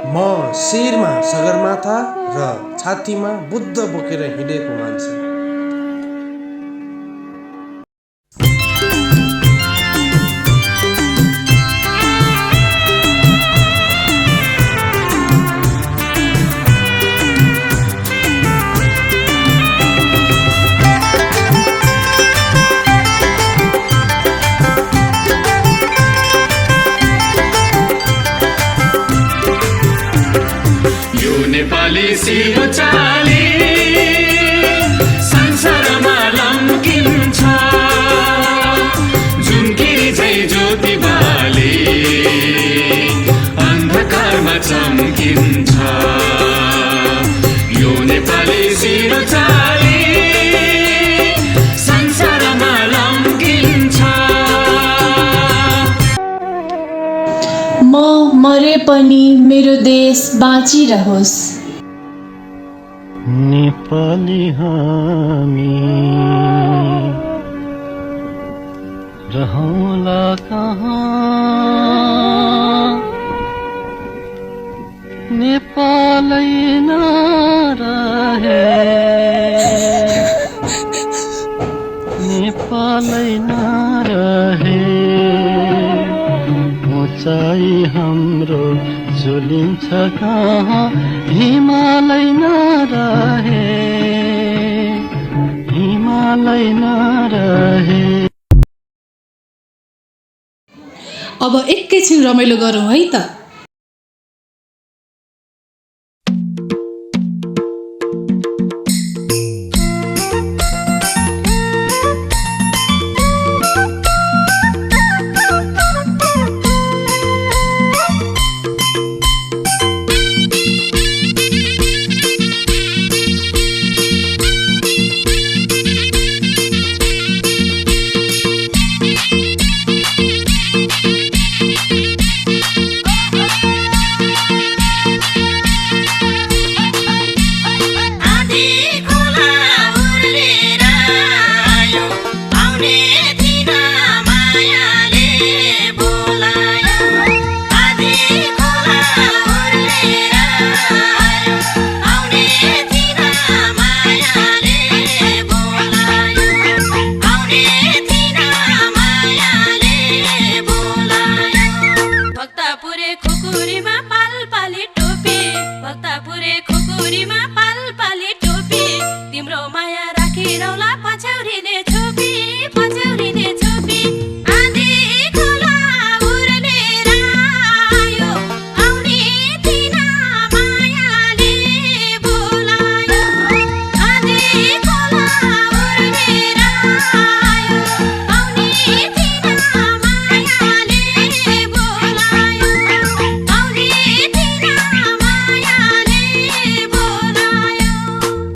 म शिरमा सगरमाथा र छातीमा बुद्ध बोकेर हिँडेको मान्छे। नेपाली सिरो चाली संसारमा लम्किन्छ, झुम्किरी झै ज्योति बाली अन्धकारमा चम्किन्छ। यो नेपाली सिरो चाली संसारमा लम्किन्छ। म मरे पनि मेरो देश बाँचिरहोस्। नेपाली हामी रहौँला कहाँ, नेपालै नरहे, नेपालै नरहे, उँचाइ हाम्रो झुलिन्छ कहाँ, हिमालय नरहे, हिमालय नरहे। अब एकैछिन रमाइलो गरौँ है त। भक्तपुरे खुकुरीमा